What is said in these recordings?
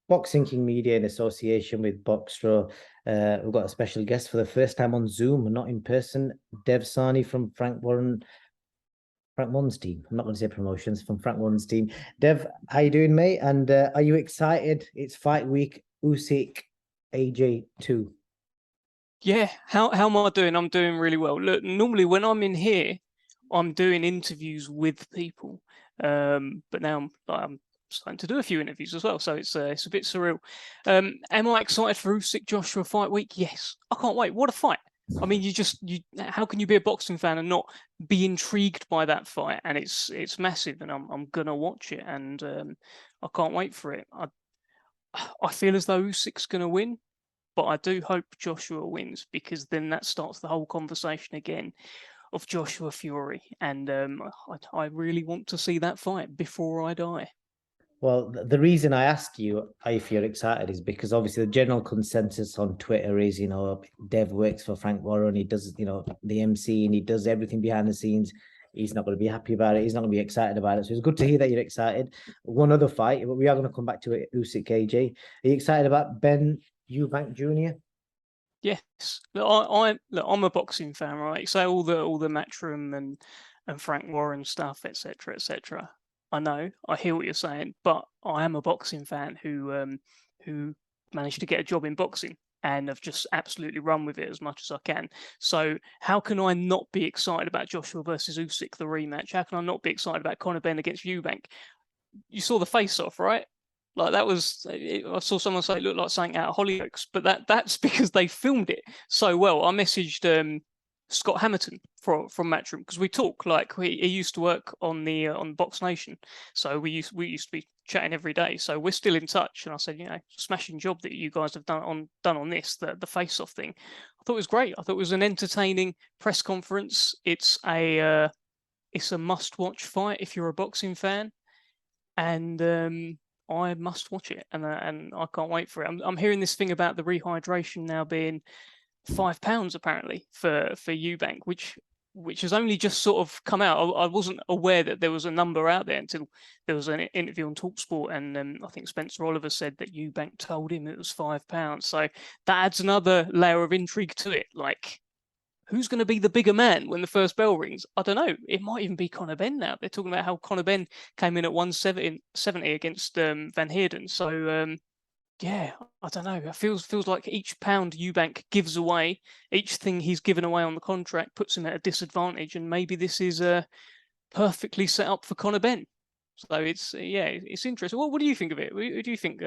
Boxing King Media in association with Boxstro. We've got a special guest for the first time on Zoom, not in person. SAHNI from Frank Warren's team. I'm not going to say promotions, from Frank Warren's team. Dev, how you doing, mate? And are you excited? It's fight week. Usyk, AJ2. Yeah, how am I doing? I'm doing really well. Look, normally when I'm in here, I'm doing interviews with people, but now I'm starting to do a few interviews as well, so it's a bit surreal. Am I excited for Usyk Joshua fight week? Yes, I can't wait. What a fight! I mean, how can you be a boxing fan and not be intrigued by that fight? And it's massive, and I'm gonna watch it, and I can't wait for it. I feel as though Usyk's gonna win. But I do hope Joshua wins, because then that starts the whole conversation again of Joshua Fury. And I really want to see that fight before I die. Well, the reason I asked you if you're excited is because obviously the general consensus on Twitter is, Dev works for Frank Warren. He does, the MC, and he does everything behind the scenes. He's not going to be happy about it. He's not going to be excited about it. So it's good to hear that you're excited. One other fight, but we are going to come back to it, Usyk AJ. Are you excited about Benn EUBANK Jr.? Yes, I'm a boxing fan, right? So all the Matchroom and Frank Warren stuff, etc., etc. I know, I hear what you're saying, but I am a boxing fan who managed to get a job in boxing and have just absolutely run with it as much as I can. So how can I not be excited about Joshua versus Usyk, the rematch? How can I not be excited about Conor Benn against EUBANK? You saw the face-off, right? Like, that was, I saw someone say it looked like something out of Hollyoaks, but that's because they filmed it so well. I messaged Scott Hamilton from Matchroom, because we talk, like, he used to work on Box Nation, so we used to be chatting every day. So we're still in touch, and I said, smashing job that you guys have done on this, the face-off thing. I thought it was great. I thought it was an entertaining press conference. It's a must-watch fight if you're a boxing fan, and I must watch it, and I can't wait for it. I'm hearing this thing about the rehydration now being £5 apparently for EUBANK, which has only just sort of come out. I wasn't aware that there was a number out there until there was an interview on TalkSport, and I think Spencer Oliver said that EUBANK told him it was £5. So that adds another layer of intrigue to it. Like, who's going to be the bigger man when the first bell rings? I don't know. It might even be Conor Benn now. They're talking about how Conor Benn came in at 170 against Van Heerden. So yeah, I don't know. It feels like each pound EUBANK gives away, each thing he's given away on the contract puts him at a disadvantage, and maybe this is perfectly set up for Conor Benn. So it's interesting. What do you think of it? What do you think?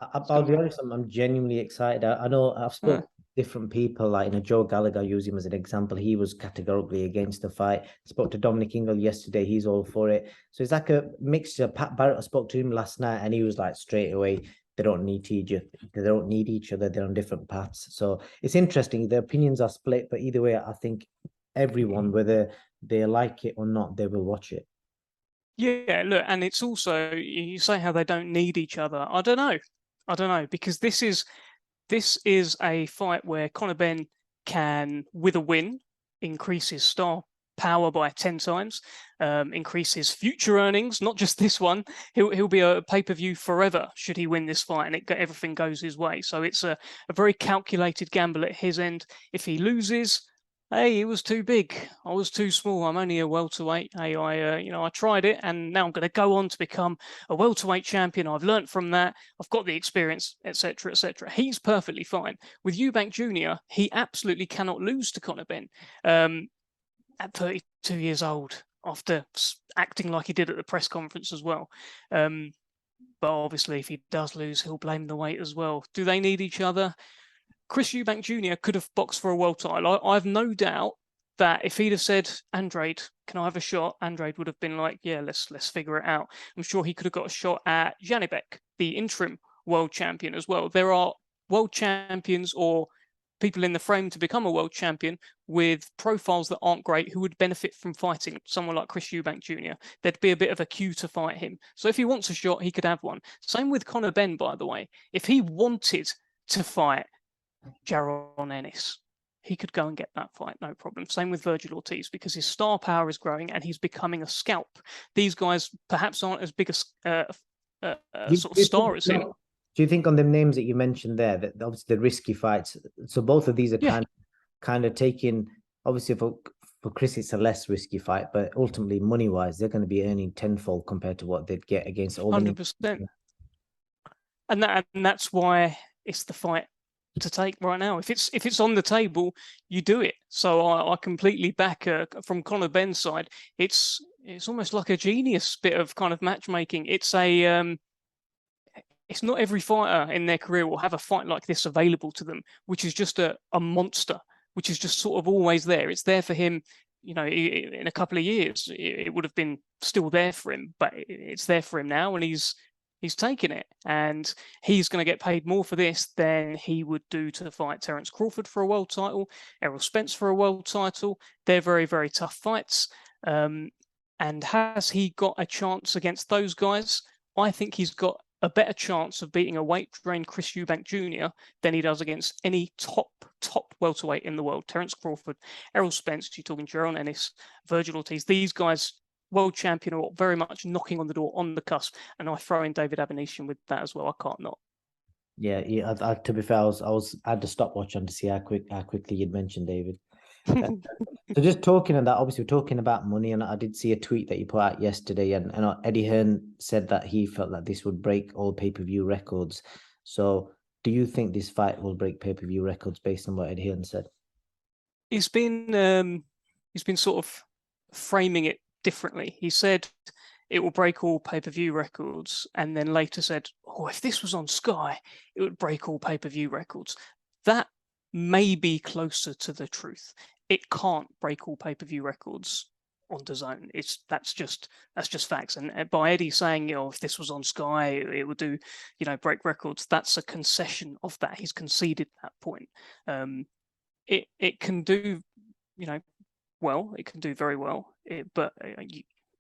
I'll be honest, I'm genuinely excited. I know I've spoken to different people, like, Joe Gallagher, use him as an example. He was categorically against the fight. I spoke to Dominic Ingle yesterday. He's all for it. So it's like a mixture. Pat Barrett, I spoke to him last night, and he was like, straight away, they don't need each other. They're on different paths. So it's interesting. The opinions are split, but either way, I think everyone, whether they like it or not, they will watch it. Yeah, look, and it's also, you say how they don't need each other. I don't know, because this is a fight where Conor Benn can, with a win, increase his star power by 10 times, increase his future earnings, not just this one. He'll be a pay-per-view forever should he win this fight, and everything goes his way. So it's a very calculated gamble at his end. If he loses, hey, it was too big. I was too small. I'm only a welterweight. Hey, I tried it, and now I'm going to go on to become a welterweight champion. I've learnt from that. I've got the experience, etc., etc. He's perfectly fine. With EUBANK Jr., he absolutely cannot lose to Conor Benn at 32 years old, after acting like he did at the press conference as well. But obviously, if he does lose, he'll blame the weight as well. Do they need each other? Chris EUBANK Jr. could have boxed for a world title. I've no doubt that if he'd have said, Andrade, can I have a shot? Andrade would have been like, yeah, let's figure it out. I'm sure he could have got a shot at Janibek, the interim world champion, as well. There are world champions or people in the frame to become a world champion with profiles that aren't great who would benefit from fighting someone like Chris EUBANK Jr. There'd be a bit of a queue to fight him. So if he wants a shot, he could have one. Same with Conor Benn, by the way. If he wanted to fight Jaron Ennis, he could go and get that fight, no problem. Same with Virgil Ortiz, because his star power is growing and he's becoming a scalp. These guys perhaps aren't as big a sort of star as him. Do you think on the names that you mentioned there, that obviously the risky fights, so both of these are Yeah, kind of taking, obviously for Chris it's a less risky fight, but ultimately money wise they're going to be earning tenfold compared to what they'd get against all the 100%. And that's why it's the fight to take right now. If it's on the table, you do it. So I completely back from Conor Benn's side. It's almost like a genius bit of kind of matchmaking. It's not every fighter in their career will have a fight like this available to them, which is just a monster, which is just sort of always there. It's there for him. You know, in a couple of years, it would have been still there for him, but it's there for him now, and he's taken it, and he's going to get paid more for this than he would do to fight Terence Crawford for a world title, Errol Spence for a world title. They're very, very tough fights. And has he got a chance against those guys? I think he's got a better chance of beating a weight-trained Chris Eubank Jr. than he does against any top welterweight in the world. Terence Crawford, Errol Spence, you're talking Jaron Ennis, Virgil Ortiz, these guys, world champion, or very much knocking on the door, on the cusp. And I throw in David Abanesian with that as well. I can't not. Yeah, to be fair, I had to stopwatch on to see how quickly you'd mentioned David. So just talking on that, obviously we're talking about money, and I did see a tweet that you put out yesterday, and Eddie Hearn said that he felt that this would break all pay-per-view records. So do you think this fight will break pay-per-view records based on what Eddie Hearn said? He's been sort of framing it differently. He said it will break all pay-per-view records, and then later said, oh, if this was on Sky, it would break all pay-per-view records. That may be closer to the truth. It can't break all pay-per-view records on DAZN. That's just facts. And by Eddie saying, if this was on Sky, it would do, break records. That's a concession of that. He's conceded that point. It can do, well. It can do very well. But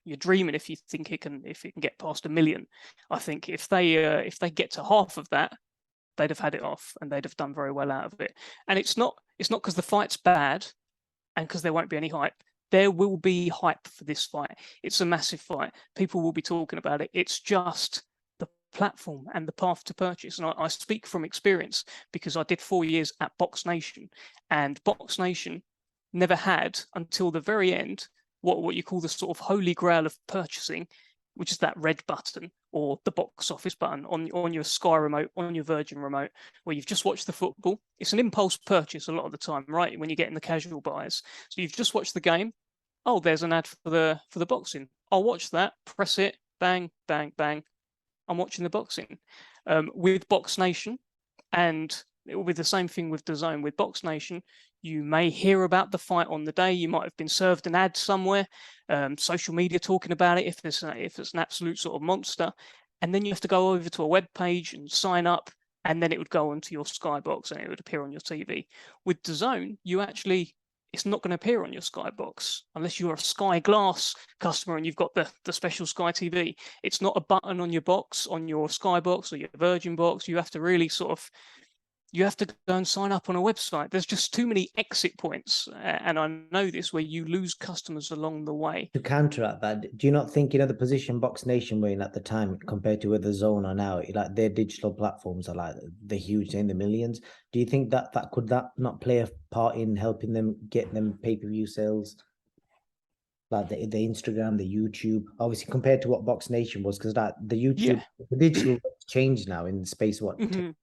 you're dreaming if you think it can get past 1 million. I think if they get to half of that, they'd have had it off and they'd have done very well out of it. And it's not because the fight's bad and because there won't be any hype. There will be hype for this fight. It's a massive fight. People will be talking about it. It's just the platform and the path to purchase. And I speak from experience because I did 4 years at Box Nation, and Box Nation never had until the very end what you call the sort of holy grail of purchasing, which is that red button or the box office button on your Sky remote, on your Virgin remote, where you've just watched the football. It's an impulse purchase a lot of the time, right? When you get in the casual buys. So you've just watched the game. Oh, there's an ad for the boxing. I'll watch that, press it, bang, bang, bang. I'm watching the boxing. With Box Nation, and it will be the same thing with DAZN. With Box Nation, you may hear about the fight on the day. You might have been served an ad somewhere, social media talking about it if it's an absolute sort of monster, and then you have to go over to a web page and sign up, and then it would go onto your Skybox and it would appear on your TV. With DAZN, it's not going to appear on your Skybox unless you're a Sky Glass customer and you've got the special Sky TV. It's not a button on your box, on your Skybox or your Virgin box. You have to really you have to go and sign up on a website. There's just too many exit points. And I know this, where you lose customers along the way. To counteract that, do you not think, the position Box Nation were in at the time compared to where the Zone are now, like their digital platforms are like the huge, in the millions. Do you think that could not play a part in helping them get them pay-per-view sales? Like the Instagram, the YouTube, obviously compared to what Box Nation was, because like the YouTube, the digital changed now in the space of what 10 years.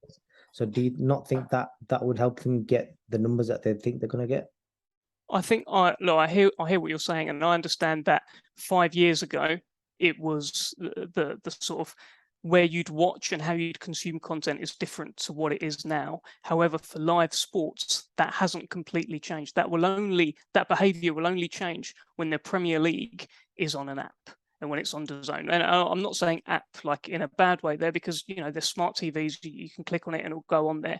So do you not think that would help them get the numbers that they think they're going to get? I think I hear what you're saying, and I understand that 5 years ago it was the sort of where you'd watch and how you'd consume content is different to what it is now. However, for live sports, that hasn't completely changed. That behavior will only change when the Premier League is on an app and when it's on DAZN. And I'm not saying app like in a bad way there, because there's smart TVs, you can click on it and it'll go on there.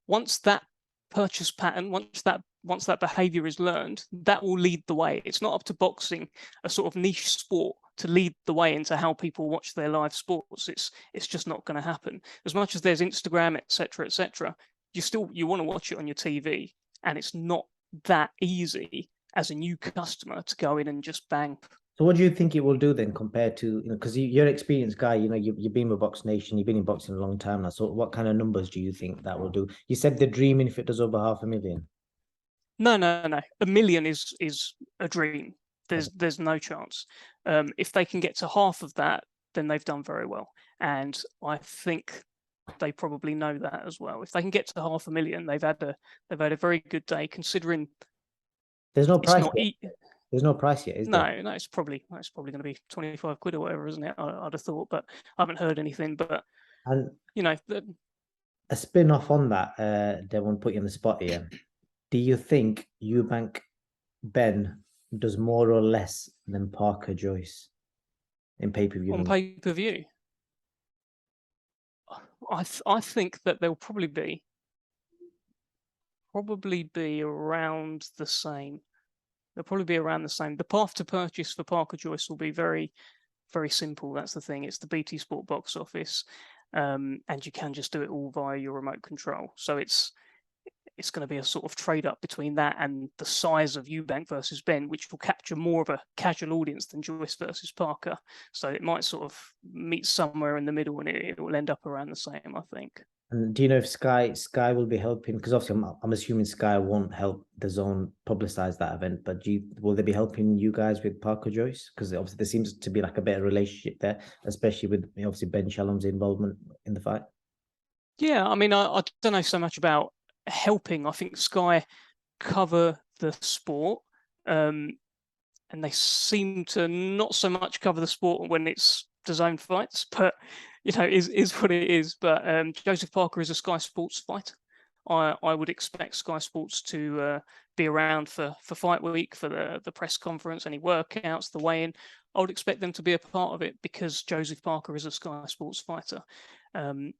Once that purchase pattern, once that behavior is learned, that will lead the way. It's not up to boxing, a sort of niche sport, to lead the way into how people watch their live sports. It's just not going to happen. As much as there's Instagram, etc., you want to watch it on your TV, and it's not that easy as a new customer to go in and just bang So what do you think it will do then compared to, because you're an experienced guy, you've been with Box Nation, you've been in boxing a long time now. So what kind of numbers do you think that will do? You said they're dreaming if it does over 500,000. No, no, no. 1 million is a dream. Okay. There's no chance. If they can get to half of that, then they've done very well. And I think they probably know that as well. If they can get to 500,000, they've had a very good day, considering There's no it's price not yet. There's no price yet, is there? no, it's probably going to be 25 quid or whatever, isn't it? I'd have thought, but I haven't heard anything. But And the, a spin off on that, Devon, put you on the spot here. Do you think EUBANK Benn does more or less than Parker Joyce in pay-per-view on numbers? pay-per-view, I think that they'll probably be around the same. They'll probably be around the same. The path to purchase for Parker Joyce will be very, very simple. That's the thing. It's the BT Sport box office, and you can just do it all via your remote control. So it's going to be a sort of trade up between that and the size of EUBANK versus Benn, which will capture more of a casual audience than Joyce versus Parker. So it might sort of meet somewhere in the middle, and it will end up around the same, I think. And do you know if Sky will be helping? Because obviously, I'm assuming Sky won't help DAZN publicize that event, but will they be helping you guys with Parker Joyce? Because obviously there seems to be like a better relationship there, especially with obviously Ben Shalom's involvement in the fight. Yeah, I mean, I don't know so much about helping. I think Sky cover the sport, and they seem to not so much cover the sport when it's DAZN fights, but is what it is. But Joseph Parker is a Sky Sports fighter. I would expect Sky Sports to be around for Fight Week, for the press conference, any workouts, the weigh-in. I would expect them to be a part of it because Joseph Parker is a Sky Sports fighter. And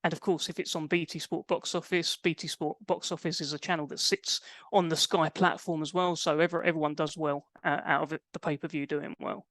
of course, if it's on BT Sport Box Office, BT Sport Box Office is a channel that sits on the Sky platform as well. So everyone does well out of it, the pay-per-view doing well.